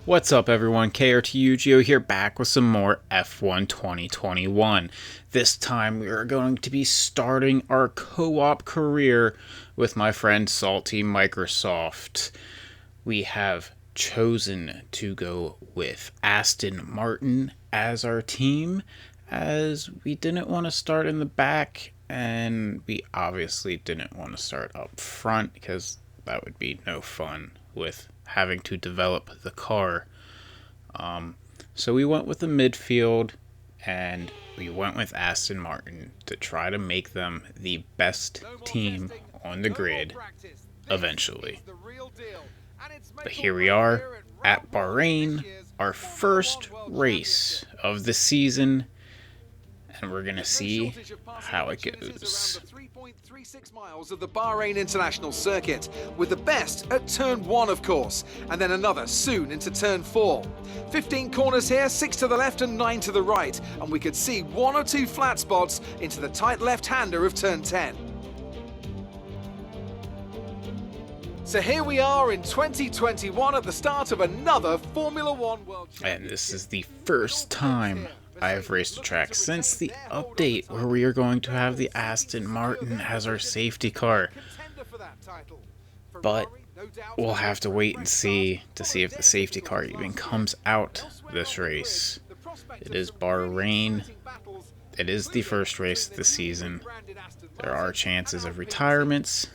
What's up everyone, KRTUGO here, back with some more F1 2021. This time we are going to be starting our co-op career with my friend Salty Microsoft. We have chosen to go with Aston Martin as our team, as we didn't want to start in the back, and we obviously didn't want to start up front because that would be no fun with having to develop the car. So we went with the midfield, and we went with Aston Martin to try to make them the best team on the grid eventually. But here we are at Bahrain, our first race of the season, and we're gonna see how it goes. 3.36 miles of the Bahrain International Circuit, with the best at turn 1 of course, and then another soon into turn 4. 15 corners here, 6 to the left and 9 to the right, and we could see 1 or 2 flat spots into the tight left-hander of turn 10. So here we are in 2021 at the start of another Formula One World Championship. And this is the first time I have raced a track since the update where we are going to have the Aston Martin as our safety car. But we'll have to wait and see to see if the safety car even comes out this race. It is Bahrain. It is the first race of the season. There are chances of retirements,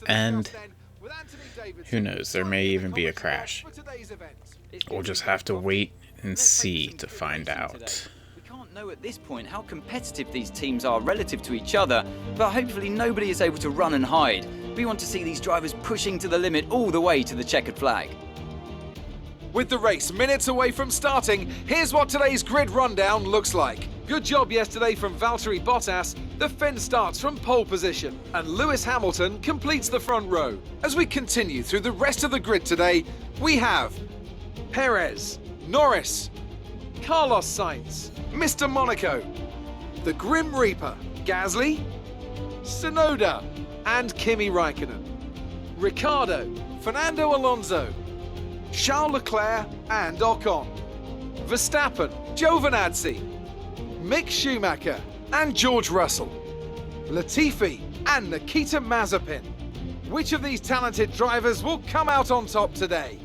and who knows, there may even be a crash. We'll just have to wait and see to find out. We can't know at this point how competitive these teams are relative to each other, but hopefully nobody is able to run and hide. We want to see these drivers pushing to the limit all the way to the checkered flag. With the race minutes away from starting, here's what today's grid rundown looks like. Good job yesterday from Valtteri Bottas. The Finn starts from pole position, and Lewis Hamilton completes the front row. As we continue through the rest of the grid today, we have Perez, Norris, Carlos Sainz, Mr. Monaco, the Grim Reaper, Gasly, Tsunoda, and Kimi Raikkonen, Ricciardo, Fernando Alonso, Charles Leclerc and Ocon, Verstappen, Giovinazzi, Mick Schumacher and George Russell, Latifi and Nikita Mazepin. Which of these talented drivers will come out on top today?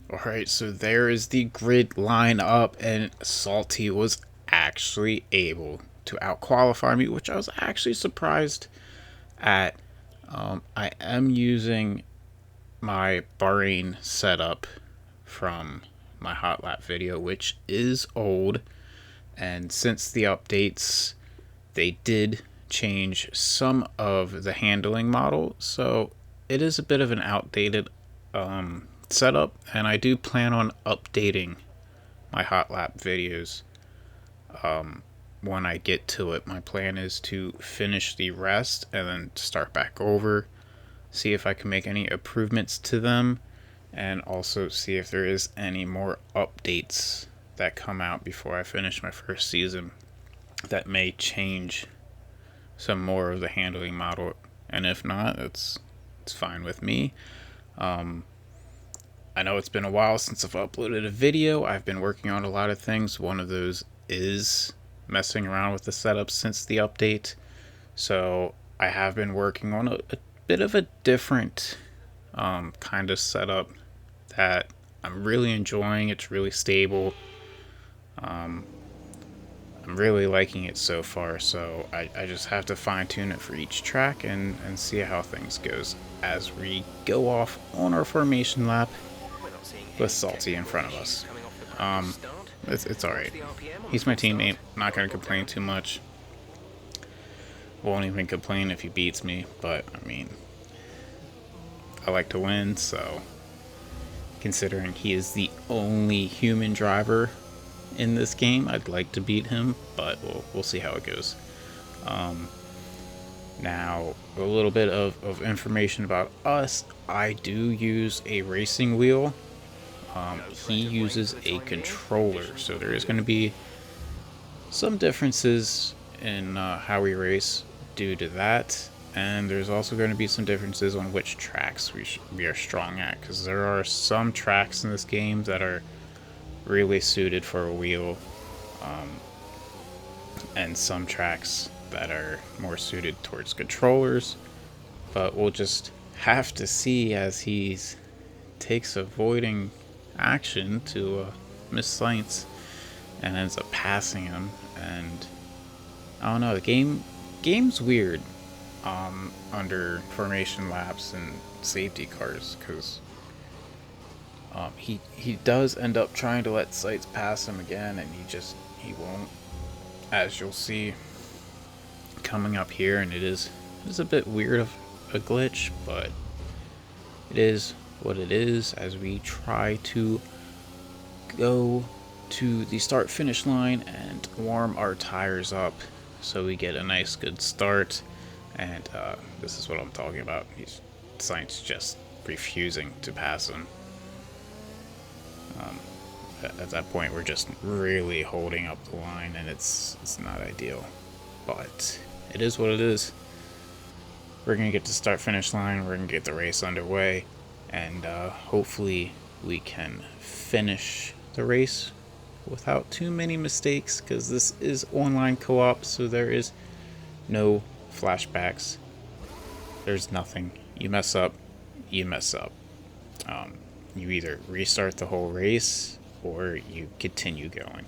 Alright, so there is the grid lineup, and Salty was actually able to outqualify me, which I was actually surprised at. I am using my Bahrain setup from my hot lap video, which is old, and since the updates, they did change some of the handling model, so it is a bit of an outdated setup, and I do plan on updating my hot lap videos when I get to it. My plan is to finish the rest and then start back over, see if I can make any improvements to them, and also see if there is any more updates that come out before I finish my first season that may change some more of the handling model, and if not, it's fine with me. I know it's been a while since I've uploaded a video. I've been working on a lot of things. One of those is messing around with the setup since the update. So I have been working on a bit of a different kind of setup that I'm really enjoying. It's really stable. I'm really liking it so far. So I just have to fine tune it for each track and see how things goes as we go off on our formation lap with Salty in front of us. It's alright. He's my teammate. Not going to complain too much. Won't even complain if he beats me, but I mean, I like to win, so considering he is the only human driver in this game, I'd like to beat him, but we'll see how it goes. Now, a little bit of information about us. I do use a racing wheel. He uses a controller, so there is going to be some differences in how we race due to that. and there's also going to be some differences on which tracks we are strong at, because there are some tracks in this game that are really suited for a wheel, and some tracks that are more suited towards controllers. But we'll just have to see as he takes avoiding action to miss Science and ends up passing him. And I don't know, the game's weird under formation laps and safety cars, because he does end up trying to let Sights pass him again, and he won't, as you'll see coming up here. And it is a bit weird of a glitch, but it is what it is as we try to go to the start finish line and warm our tires up so we get a nice good start. And this is what I'm talking about. Science just refusing to pass him. At that point, we're just really holding up the line, and it's not ideal, but it is what it is. We're gonna get to start finish line. We're gonna get the race underway, and hopefully we can finish the race without too many mistakes, because this is online co-op, so there is no flashbacks. There's nothing. You mess up, you mess up. You either restart the whole race or you continue going.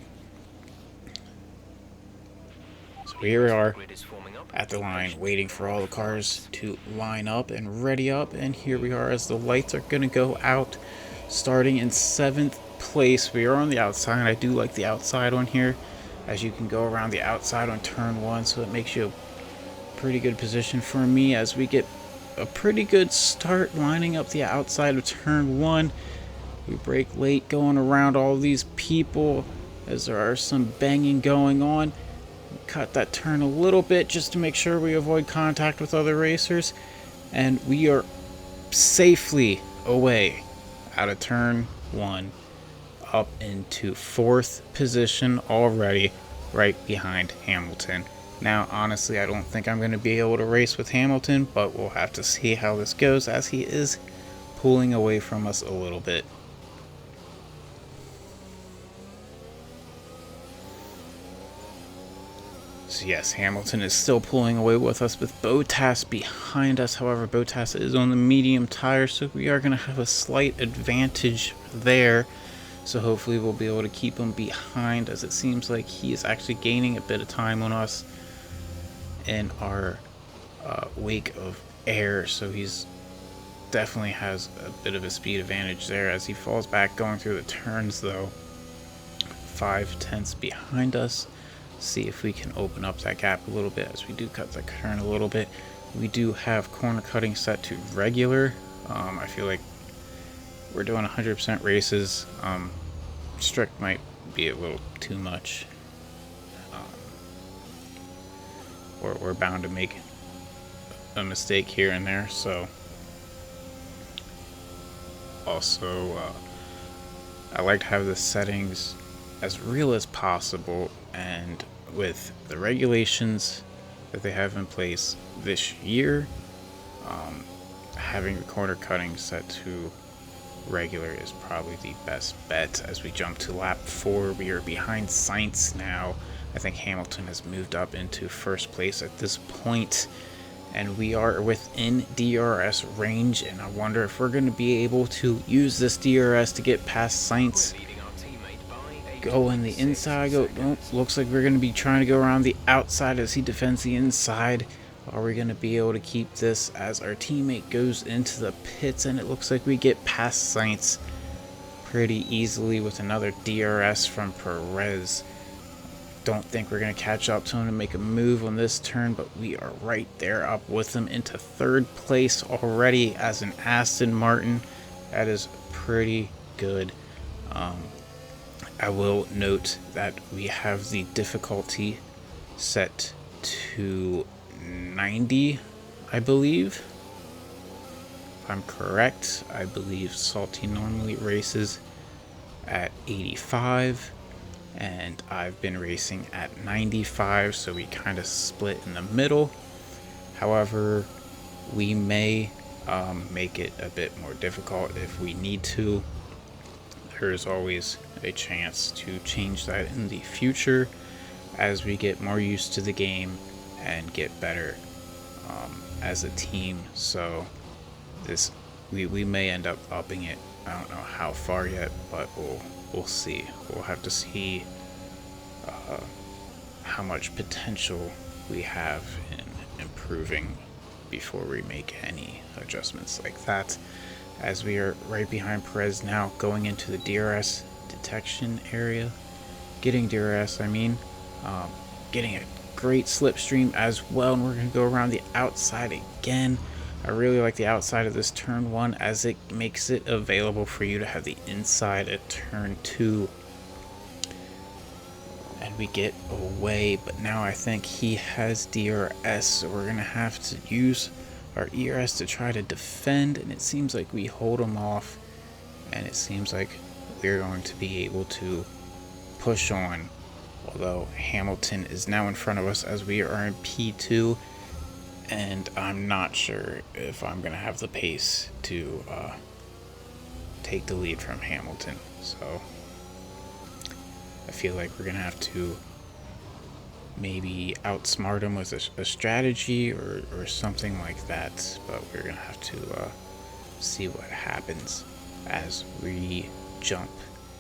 So here we are at the line, waiting for all the cars to line up and ready up, and here we are as the lights are going to go out, starting in 7th place. We are on the outside. I do like the outside one here, as you can go around the outside on turn 1, so it makes you a pretty good position for me as we get a pretty good start lining up the outside of turn 1. We brake late going around all these people as there are some banging going on. Cut that turn a little bit just to make sure we avoid contact with other racers, and we are safely away out of turn 1 up into 4th position already, right behind Hamilton. Now, honestly, I don't think I'm going to be able to race with Hamilton, but we'll have to see how this goes as he is pulling away from us a little bit. So yes, Hamilton is still pulling away with us with Bottas behind us. However, Bottas is on the medium tire, so we are going to have a slight advantage there. So hopefully we'll be able to keep him behind, as it seems like he is actually gaining a bit of time on us in our wake of air. So he's definitely has a bit of a speed advantage there as he falls back going through the turns, though. 5/10 behind us. See if we can open up that gap a little bit as we do cut the turn a little bit. We do have corner cutting set to regular. I feel like we're doing 100% races. Strict might be a little too much. We're bound to make a mistake here and there. So also I like to have the settings as real as possible, and with the regulations that they have in place this year, having the corner cutting set to regular is probably the best bet. As we jump to lap 4, we are behind Sainz now. I think Hamilton has moved up into 1st place at this point, and we are within DRS range, and I wonder if we're going to be able to use this DRS to get past Sainz. Go in the inside, looks like we're going to be trying to go around the outside as he defends the inside. Are we going to be able to keep this as our teammate goes into the pits? And it looks like we get past Sainz pretty easily with another DRS from Perez. Don't think we're going to catch up to him and make a move on this turn, but we are right there up with him into 3rd place already as an Aston Martin. That is pretty good. I will note that we have the difficulty set to 90, I believe. If I'm correct, I believe Salty normally races at 85, and I've been racing at 95, so we kind of split in the middle. However, We may make it a bit more difficult if we need to. There's always a chance to change that in the future as we get more used to the game and get better as a team. So we may end up upping it. I don't know how far yet, but we'll see. We'll have to see how much potential we have in improving before we make any adjustments like that. As we are right behind Perez now, going into the DRS detection area, getting DRS, getting a great slipstream as well, and we're going to go around the outside again. I really like the outside of this turn 1 as it makes it available for you to have the inside at turn 2. And we get away, but now I think he has DRS, so we're going to have to use our ERS to try to defend, and it seems like we hold him off, and it seems like we're going to be able to push on, although Hamilton is now in front of us as we are in P2, and I'm not sure if I'm going to have the pace to take the lead from Hamilton. So I feel like we're going to have to maybe outsmart him with a strategy or something like that, but we're going to have to see what happens as we jump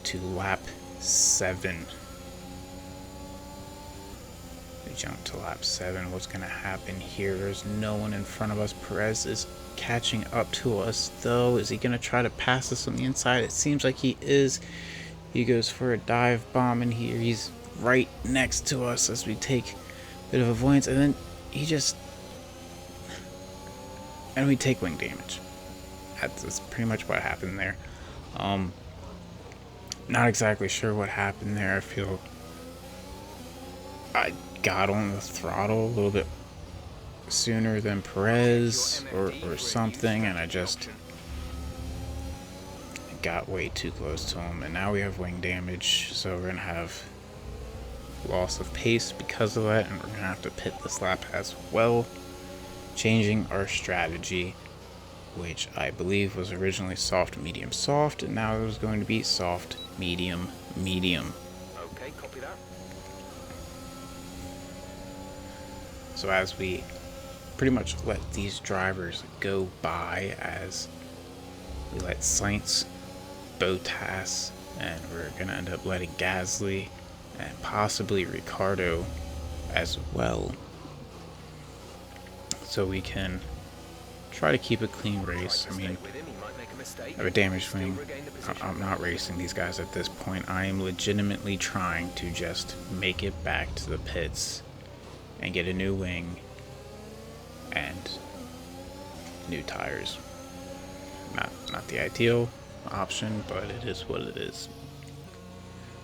to lap 7. Jump to lap 7. What's going to happen here? There's no one in front of us. Perez is catching up to us though. Is he going to try to pass us on the inside? It seems like he is. He goes for a dive bomb in here. He's right next to us as we take a bit of avoidance, and then we take wing damage. That's pretty much what happened there. Not exactly sure what happened there. I feel I got on the throttle a little bit sooner than Perez or something, and I just got way too close to him, and now we have wing damage, so we're gonna have loss of pace because of that, and we're gonna have to pit this lap as well, changing our strategy, which I believe was originally soft medium soft, and now it was going to be soft medium medium. Okay, copy that. So as we pretty much let these drivers go by, as we let Sainz, Bottas, and we're going to end up letting Gasly and possibly Ricardo as well, so we can try to keep a clean race. I mean, I have a damaged wing. I'm not racing these guys at this point. I am legitimately trying to just make it back to the pits and get a new wing and new tires. Not the ideal option, but it is what it is.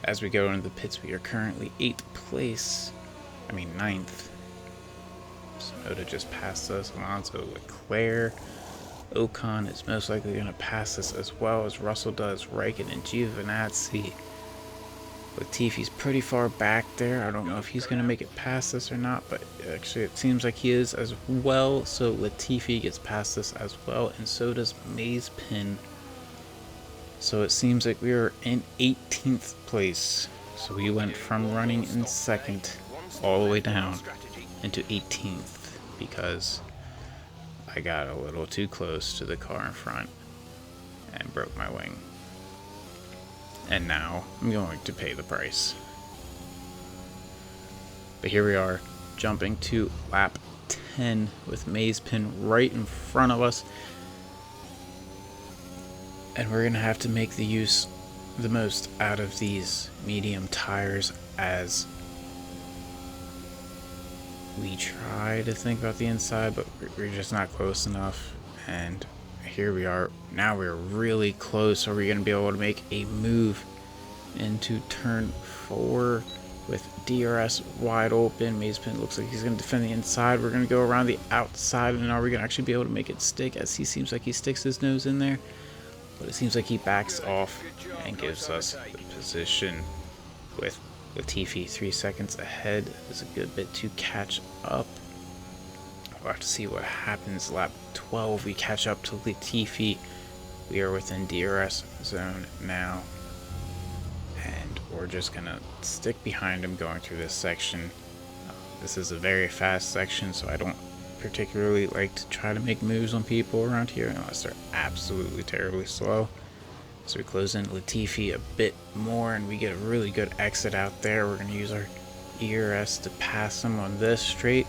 As we go into the pits, we are currently 9th. Sonoda just passed us. Alonso, Leclerc, Ocon is most likely going to pass us as well as Russell does. Raikkonen and Giovinazzi. Latifi's pretty far back there. I don't know if he's going to make it past us or not, but actually it seems like he is as well. So Latifi gets past us as well, and so does Mazepin. So it seems like we are in 18th place. So we went from running in 2nd all the way down into 18th because I got a little too close to the car in front and broke my wing. And now I'm going to pay the price. But here we are, jumping to lap 10 with Mazepin right in front of us. And we're going to have to make the most out of these medium tires as we try to think about the inside, but we're just not close enough. And here we are. Now we're really close. Are we going to be able to make a move into turn 4 with DRS wide open? Mazepin looks like he's going to defend the inside. We're going to go around the outside, and are we going to actually be able to make it stick, as he seems like he sticks his nose in there? But it seems like he backs off and gives us the position with Latifi 3 seconds ahead. There's a good bit to catch up. We'll have to see what happens. Lap 12, we catch up to Latifi. We are within DRS zone now. And we're just going to stick behind him going through this section. This is a very fast section, so I don't particularly like to try to make moves on people around here unless they're absolutely terribly slow. So we close in Latifi a bit more and we get a really good exit out there. We're going to use our ERS to pass him on this straight,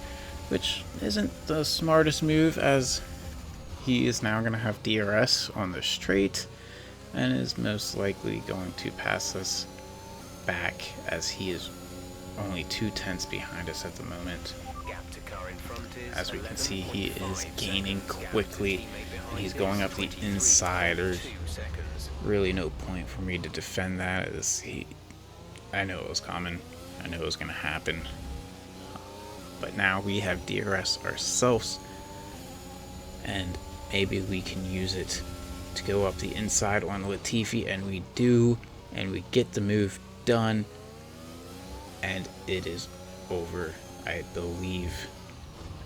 which isn't the smartest move as he is now going to have DRS on the straight and is most likely going to pass us back as he is only 2/10 behind us at the moment. As we can see, he is gaining quickly and he's going up the inside. There's really no point for me to defend that as I know it was coming. I know it was going to happen. But now we have DRS ourselves and maybe we can use it to go up the inside on Latifi, and we do, and we get the move done, and it is over, I believe.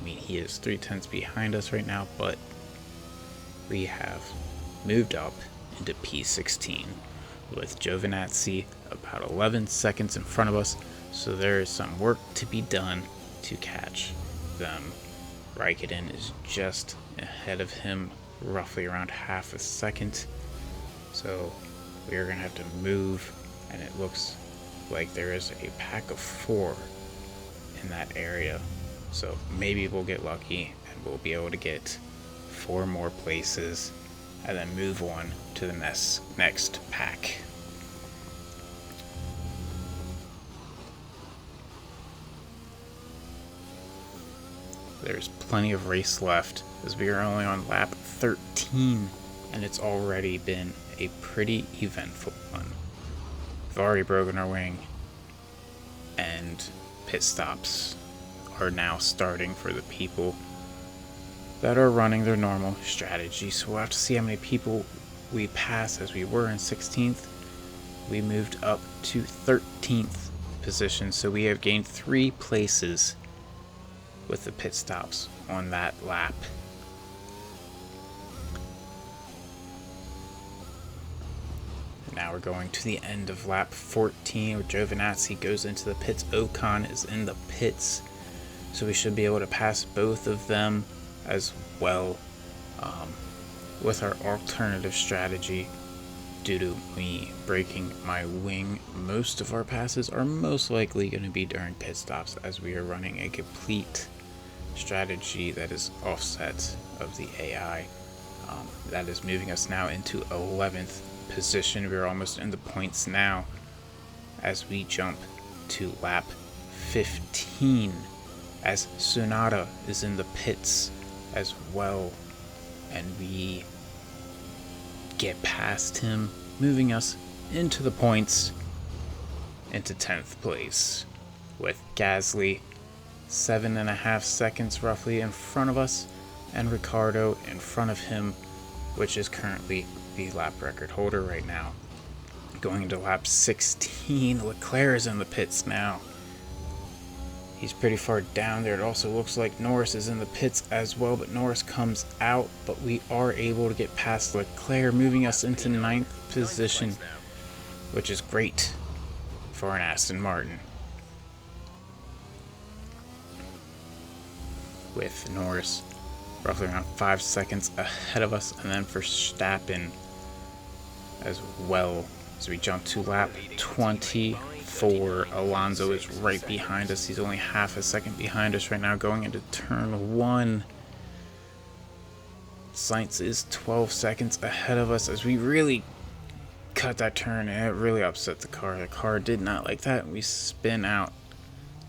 I mean, he is 3/10 behind us right now, but we have moved up into P16 with Giovinazzi about 11 seconds in front of us, so there is some work to be done to catch them. Raikkonen is just ahead of him, roughly around half a second, so we are going to have to move, and it looks like there is a pack of 4 in that area, so maybe we'll get lucky and we'll be able to get 4 more places and then move on to the next pack. There's plenty of race left as we are only on lap 13 and it's already been a pretty eventful one. We've already broken our wing and pit stops are now starting for the people that are running their normal strategy. So we'll have to see how many people we pass. As we were in 16th, we moved up to 13th position, so we have gained 3 places with the pit stops on that lap. Now we're going to the end of lap 14 where Giovinazzi goes into the pits. Ocon is in the pits, so we should be able to pass both of them as well with our alternative strategy. Due to me breaking my wing, most of our passes are most likely going to be during pit stops as we are running a complete strategy that is offset of the AI. That is moving us now into 11th position. We're almost in the points now as we jump to lap 15 as Tsunoda is in the pits as well, and we get past him, moving us into the points into 10th place with Gasly 7.5 seconds roughly in front of us and Ricciardo in front of him, which is currently the lap record holder right now. Going into lap 16, Leclerc is in the pits now. He's pretty far down there. It also looks like Norris is in the pits as well, but Norris comes out, but we are able to get past Leclerc, moving us into 9th position, which is great for an Aston Martin. With Norris roughly around 5 seconds ahead of us, and then Verstappen as well. As we jump to lap 24, Alonso is right behind us. He's only half a second behind us right now going into turn 1. Sainz is 12 seconds ahead of us as we really cut that turn, and it really upset the car. The car did not like that, and we spin out.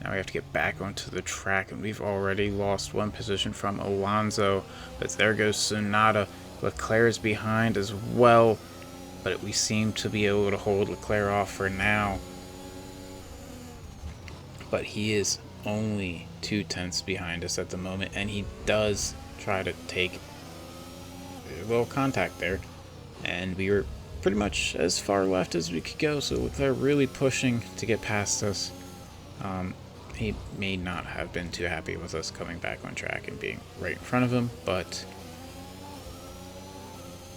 Now we have to get back onto the track, and we've already lost 1 position from Alonso, but there goes Tsunoda. Leclerc is behind as well, but we seem to be able to hold Leclerc off for now. But he is only 2/10 behind us at the moment, and he does try to take a little contact there, and we were pretty much as far left as we could go, so Leclerc really pushing to get past us. he may not have been too happy with us coming back on track and being right in front of him, but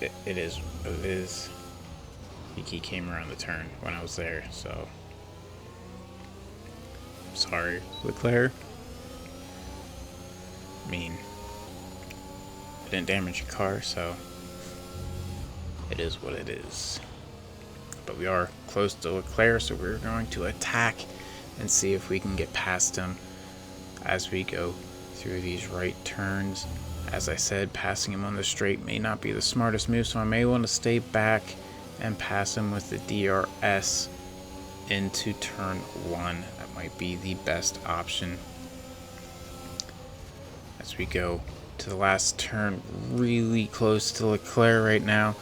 it is what it is. He came around the turn when I was there, so sorry, Leclerc. I mean, it didn't damage your car, so it is what it is. But we are close to Leclerc, so we're going to attack and see if we can get past him as we go through these right turns. As I said, passing him on the straight may not be the smartest move, so I may want to stay back and pass him with the DRS into turn 1. That might be the best option. As we go to the last turn, really close to Leclerc right now,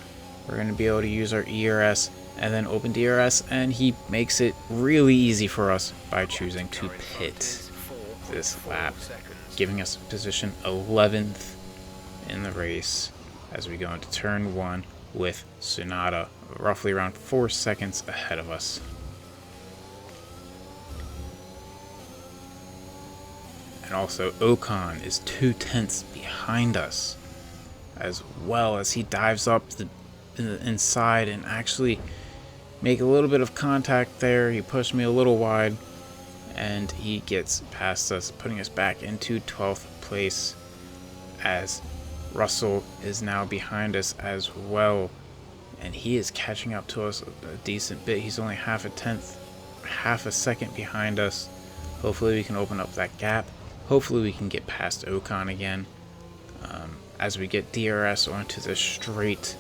we're going to be able to use our ERS and then open DRS, and he makes it really easy for us by choosing to pit this lap, giving us position 11th in the race as we go into turn 1 with Tsunoda roughly around 4 seconds ahead of us. And also Ocon is 2/10 behind us, as well as he dives up the inside and actually make a little bit of contact there. He pushed me a little wide and he gets past us, putting us back into 12th place, as Russell is now behind us as well, and he is catching up to us a decent bit. He's only half a second behind us. Hopefully we can open up that gap. Hopefully we can get past Ocon again as we get DRS onto the straight.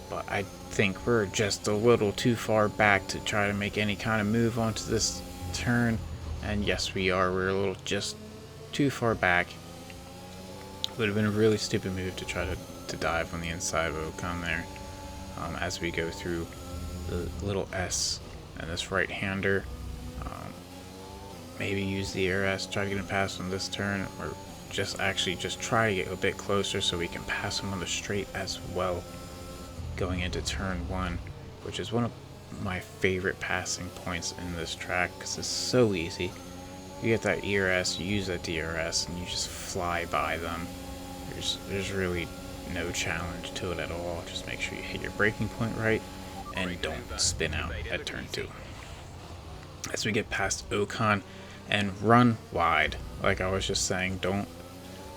But I think we're just a little too far back to try to make any kind of move onto this turn. And yes, we are. We're a little just too far back. Would have been a really stupid move to try to dive on the inside of Ocon there. As we go through the little S and this right-hander. Maybe use the ERS, try to get him past on this turn, or just try to get a bit closer so we can pass him on the straight as well. Going into turn 1, which is one of my favorite passing points in this track because it's so easy. You get that ERS, you use that DRS, and you just fly by them. There's really no challenge to it at all. Just make sure you hit your braking point right and don't spin out at turn 2. As we get past Ocon and run wide, like I was just saying, don't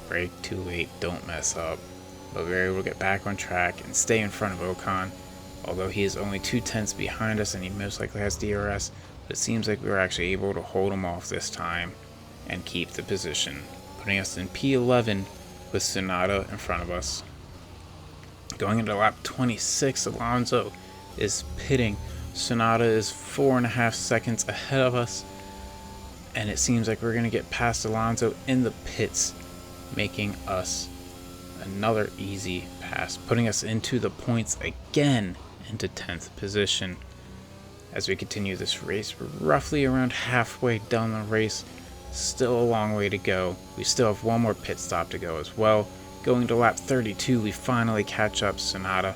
brake too late, don't mess up. But we were able to get back on track and stay in front of Ocon, although he is only 2/10 behind us and he most likely has DRS. But it seems like we were actually able to hold him off this time and keep the position, putting us in P11 with Tsunoda in front of us. Going into lap 26, Alonso is pitting. Tsunoda is 4.5 seconds ahead of us, and it seems like we're going to get past Alonso in the pits, making us another easy pass, putting us into the points again into 10th position. As we continue this race, we're roughly around halfway down the race, still a long way to go. We still have one more pit stop to go as well. Going to lap 32, we finally catch up Tsunoda.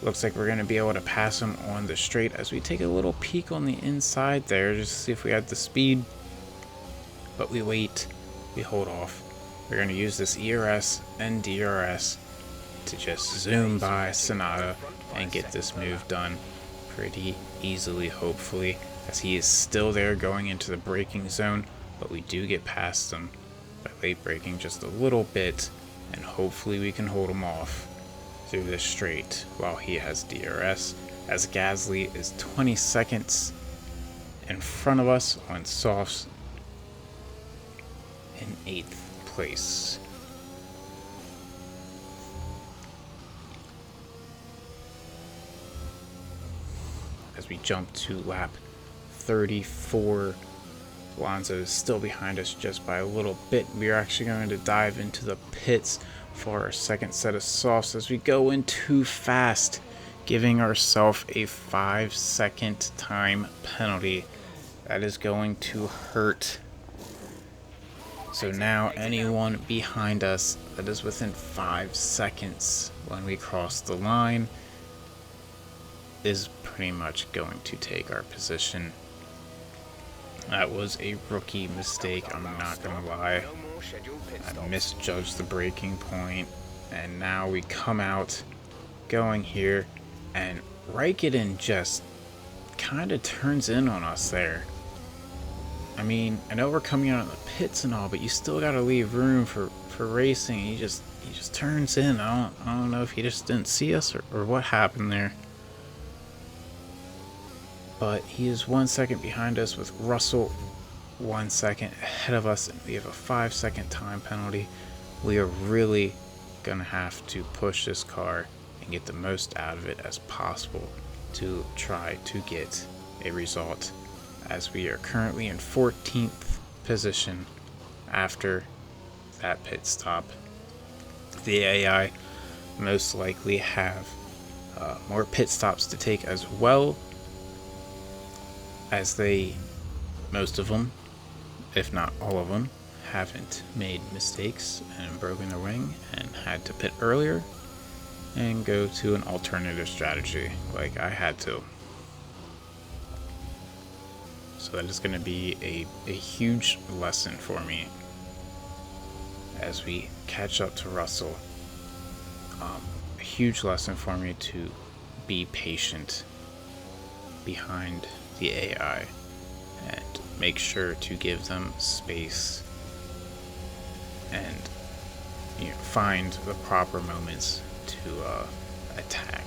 Looks like we're going to be able to pass him on the straight as we take a little peek on the inside there just to see if we had the speed. But we wait, we hold off. We're going to use this ERS and DRS to just zoom by Tsunoda and get this move done pretty easily, hopefully, as he is still there going into the braking zone, but we do get past him by late braking just a little bit, and hopefully we can hold him off through this straight while he has DRS, as Gasly is 20 seconds in front of us on softs in 8th place. As we jump to lap 34, Alonso is still behind us just by a little bit. We are actually going to dive into the pits for our second set of softs as we go in too fast, giving ourselves a 5-second time penalty. That is going to hurt. So now anyone behind us that is within 5 seconds when we cross the line is pretty much going to take our position. That was a rookie mistake, I'm not gonna lie. I misjudged the braking point, and now we come out going here, and Raikkonen just kind of turns in on us there. I mean, I know we're coming out of the pits and all, but you still gotta leave room for racing. He just turns in. I don't know if he just didn't see us or what happened there. But he is 1 second behind us, with Russell 1 second ahead of us, and we have a 5-second time penalty. We are really gonna have to push this car and get the most out of it as possible to try to get a result, as we are currently in 14th position after that pit stop. The AI most likely have more pit stops to take, as well as most of them, if not all of them, haven't made mistakes and broken their wing and had to pit earlier and go to an alternative strategy like I had to. So that is going to be a huge lesson for me as we catch up to Russell. A huge lesson for me to be patient behind the AI and make sure to give them space and find the proper moments to attack,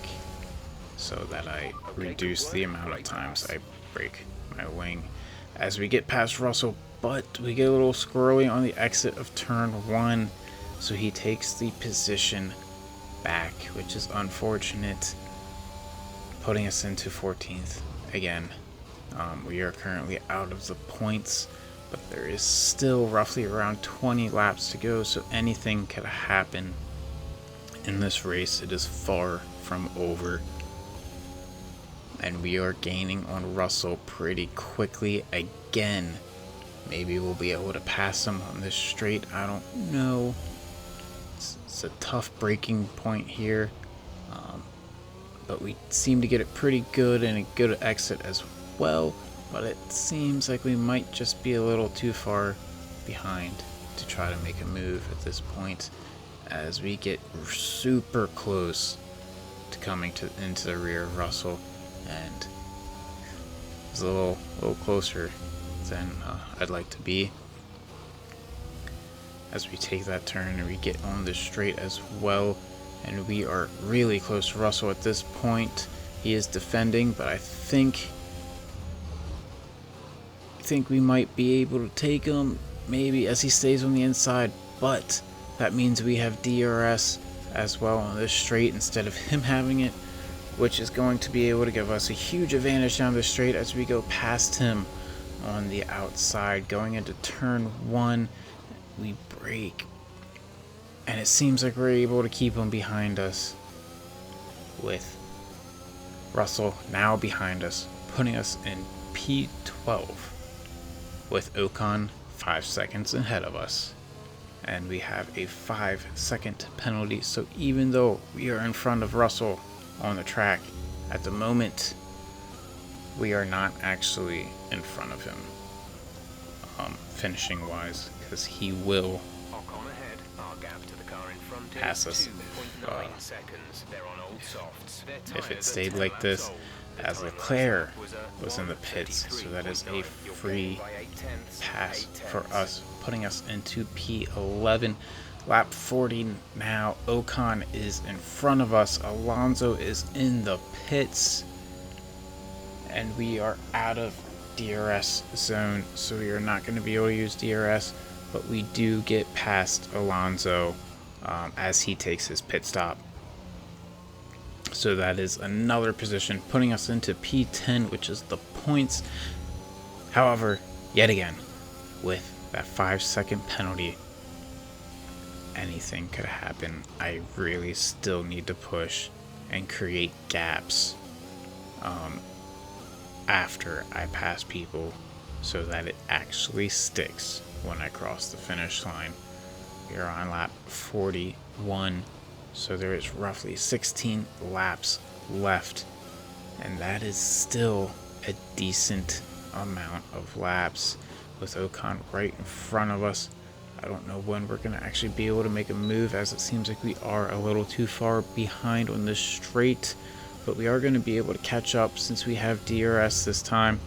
so that I reduce the amount of times I break my wing as we get past Russell. But we get a little squirrely on the exit of turn 1, so he takes the position back, which is unfortunate, putting us into 14th again. We are currently out of the points, but there is still roughly around 20 laps to go, so anything could happen in this race. It is far from over, and we are gaining on Russell pretty quickly again. Maybe we'll be able to pass him on this straight, I don't know. It's a tough braking point here, but we seem to get it pretty good, and a good exit as well. But it seems like we might just be a little too far behind to try to make a move at this point, as we get super close to coming into the rear of Russell, and it's a little closer than I'd like to be. As we take that turn and we get on the straight as well, and we are really close to Russell at this point. He is defending, but I think we might be able to take him, maybe, as he stays on the inside, but that means we have DRS as well on this straight instead of him having it, which is going to be able to give us a huge advantage down the straight as we go past him on the outside. Going into turn 1, we brake, and it seems like we're able to keep him behind us, with Russell now behind us, putting us in P12, with Ocon 5 seconds ahead of us. And we have a 5-second penalty, so even though we are in front of Russell on the track at the moment, we are not actually in front of him, finishing wise, because he will pass us if it stayed like this, as Leclerc was in the pits. So that is a free pass for us, putting us into P11. Lap 40 now. Ocon is in front of us. Alonso is in the pits, and we are out of DRS zone, so we are not going to be able to use DRS, but we do get past Alonso as he takes his pit stop. So that is another position, putting us into P10, which is the points. However, yet again, with that 5-second penalty, anything could happen. I really still need to push and create gaps after I pass people, so that it actually sticks when I cross the finish line. We are on lap 41, so there is roughly 16 laps left, and that is still a decent amount of laps with Ocon right in front of us. I don't know when we're going to actually be able to make a move, as it seems like we are a little too far behind on this straight, but we are going to be able to catch up since we have DRS this time,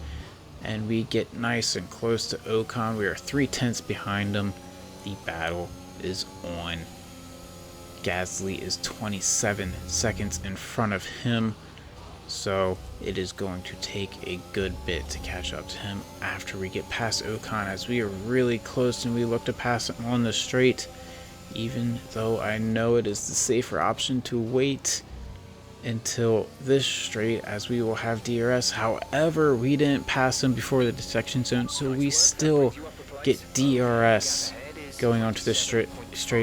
and we get nice and close to Ocon. We are 3/10 behind him. The battle is on. Gasly is 27 seconds in front of him, so it is going to take a good bit to catch up to him after we get past Ocon, as we are really close and we look to pass him on the straight, even though I know it is the safer option to wait until this straight, as we will have DRS. However, we didn't pass him before the detection zone, so we still get DRS going onto the straight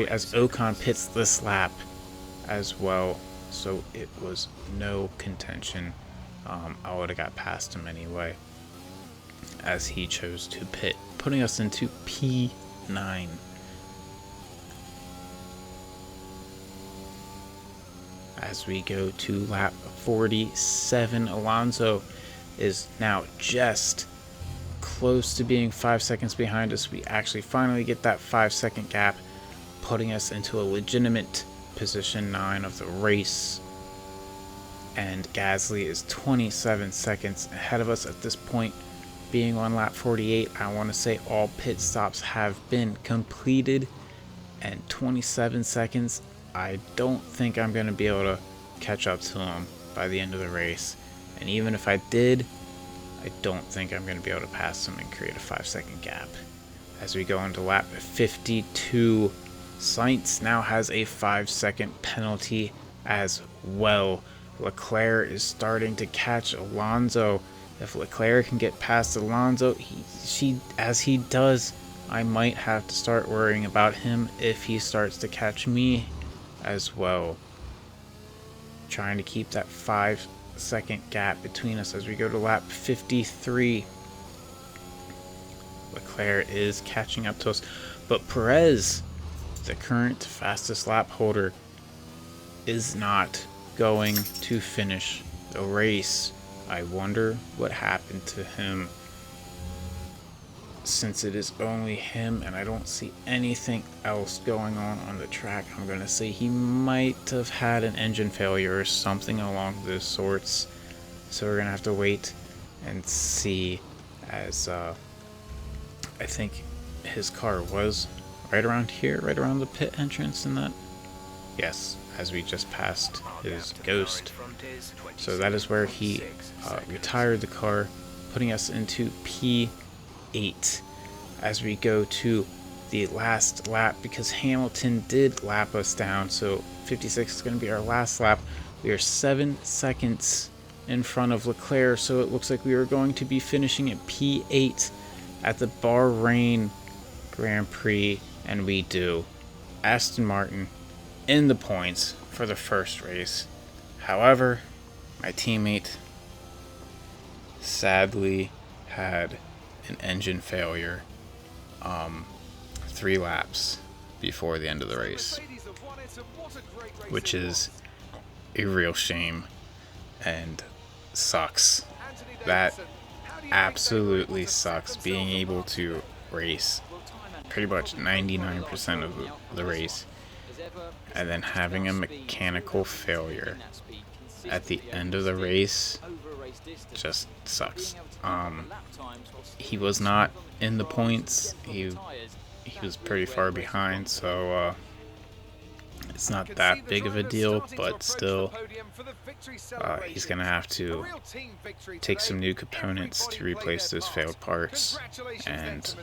as Ocon pits this lap as well. So it was no contention. I would have got past him anyway, as he chose to pit, putting us into P9. As we go to lap 47, Alonso is now just close to being 5 seconds behind us. We actually finally get that 5-second gap, putting us into a legitimate position 9 of the race. And Gasly is 27 seconds ahead of us at this point, being on lap 48. I want to say all pit stops have been completed, and 27 seconds, I don't think I'm going to be able to catch up to him by the end of the race. And even if I did, I don't think I'm going to be able to pass him and create a 5-second gap. As we go into lap 52, Sainz now has a 5-second penalty as well. Leclerc is starting to catch Alonso. If Leclerc can get past Alonso, as he does, I might have to start worrying about him if he starts to catch me as well. Trying to keep that 5-second gap between us as we go to lap 53. Leclerc is catching up to us, but Perez, the current fastest lap holder, is not going to finish the race. I wonder what happened to him, since it is only him and I don't see anything else going on the track. I'm going to say he might have had an engine failure or something along those sorts, so we're going to have to wait and see, as I think his car was right around here, right around the pit entrance, and that, yes, as we just passed his ghost. So that is where he retired the car, putting us into P8 as we go to the last lap, because Hamilton did lap us down. So 56 is going to be our last lap. We are 7 seconds in front of Leclerc, so it looks like we are going to be finishing at P8 at the Bahrain Grand Prix, and we do. Aston Martin in the points for the first race. However, my teammate sadly had an engine failure 3 laps before the end of the race, which is a real shame and sucks. That absolutely sucks, being able to race pretty much 99% of the race and then having a mechanical failure at the end of the race just sucks. He was not in the points. He was pretty far behind, so it's not that big of a deal, but still, he's going to have to take some new components to replace those failed parts, and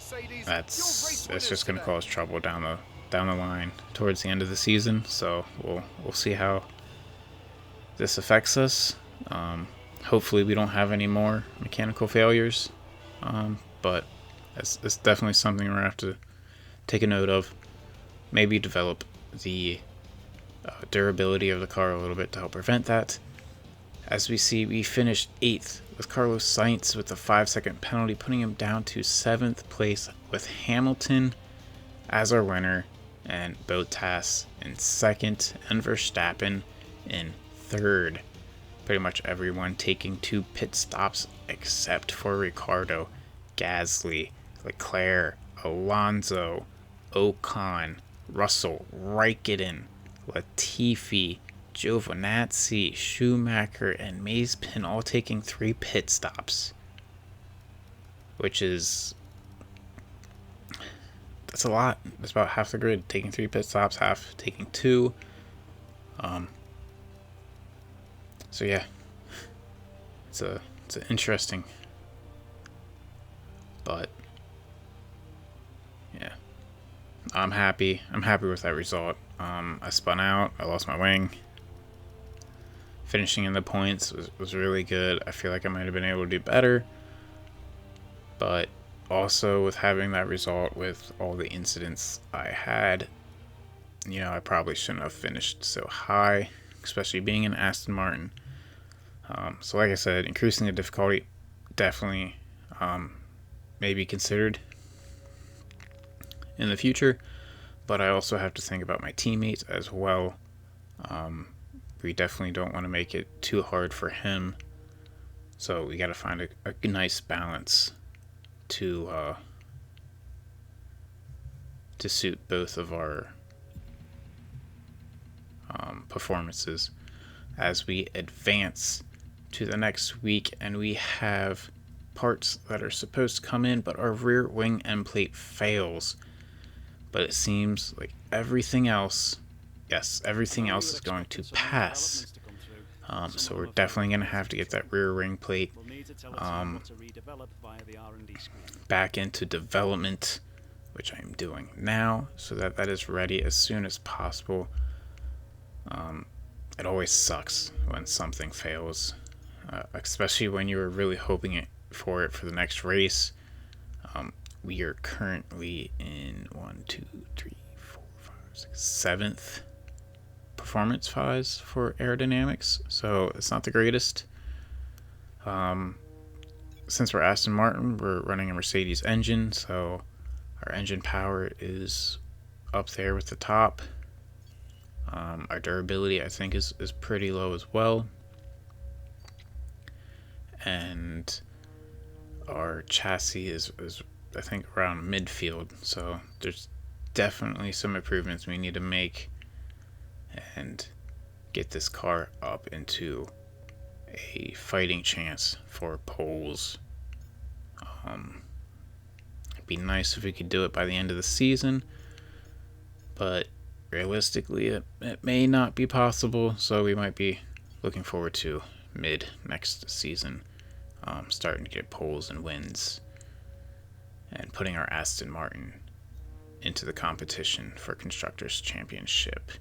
that's just going to cause trouble down the line towards the end of the season. So we'll see how this affects us. Hopefully we don't have any more mechanical failures, but it's definitely something we're going to have to take a note of. Maybe develop the durability of the car a little bit to help prevent that. As we see, we finished 8th with Carlos Sainz with a 5-second penalty, putting him down to 7th place with Hamilton as our winner, and Bottas in 2nd, and Verstappen in 3rd. pretty much everyone taking 2 pit stops except for Ricciardo, Gasly, Leclerc, Alonso, Ocon, Russell, Raikkonen, Latifi, Giovinazzi, Schumacher, and Mazepin all taking 3 pit stops. Which is... that's a lot. That's about half the grid taking 3 pit stops, half taking 2. So yeah, it's interesting, but yeah, I'm happy. I'm happy with that result. I spun out. I lost my wing. Finishing in the points was really good. I feel like I might have been able to do better, but also with having that result, with all the incidents I had, I probably shouldn't have finished so high, especially being an Aston Martin. So like I said, increasing the difficulty definitely may be considered in the future, but I also have to think about my teammates as well. We definitely don't want to make it too hard for him, so we got to find a nice balance to suit both of our performances as we advance to the next week, and we have parts that are supposed to come in, but our rear wing end plate fails. But it seems like everything else is going to pass. So we're definitely going to have to get that rear wing plate back into development, which I'm doing now, so that is ready as soon as possible. It always sucks when something fails, especially when you're really hoping for the next race. We are currently in 7th performance phase for aerodynamics, so it's not the greatest. Since we're Aston Martin, we're running a Mercedes engine, so our engine power is up there with the top. Our durability, I think, is pretty low as well. And our chassis is I think, around midfield. So there's definitely some improvements we need to make and get this car up into a fighting chance for poles. It'd be nice if we could do it by the end of the season, but realistically it may not be possible, so we might be looking forward to mid next season, starting to get poles and wins and putting our Aston Martin into the competition for Constructors' Championship.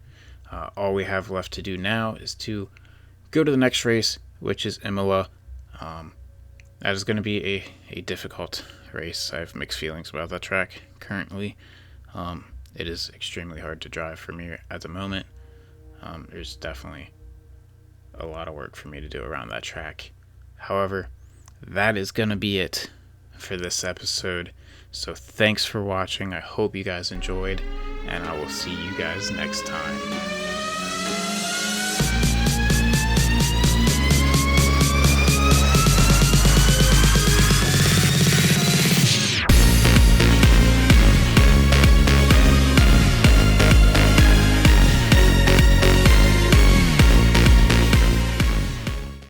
All we have left to do now is to go to the next race, which is Imola. That is going to be a difficult race. I have mixed feelings about that track currently. It is extremely hard to drive for me at the moment. There's definitely a lot of work for me to do around that track. However, that is going to be it for this episode. So thanks for watching. I hope you guys enjoyed, and I will see you guys next time.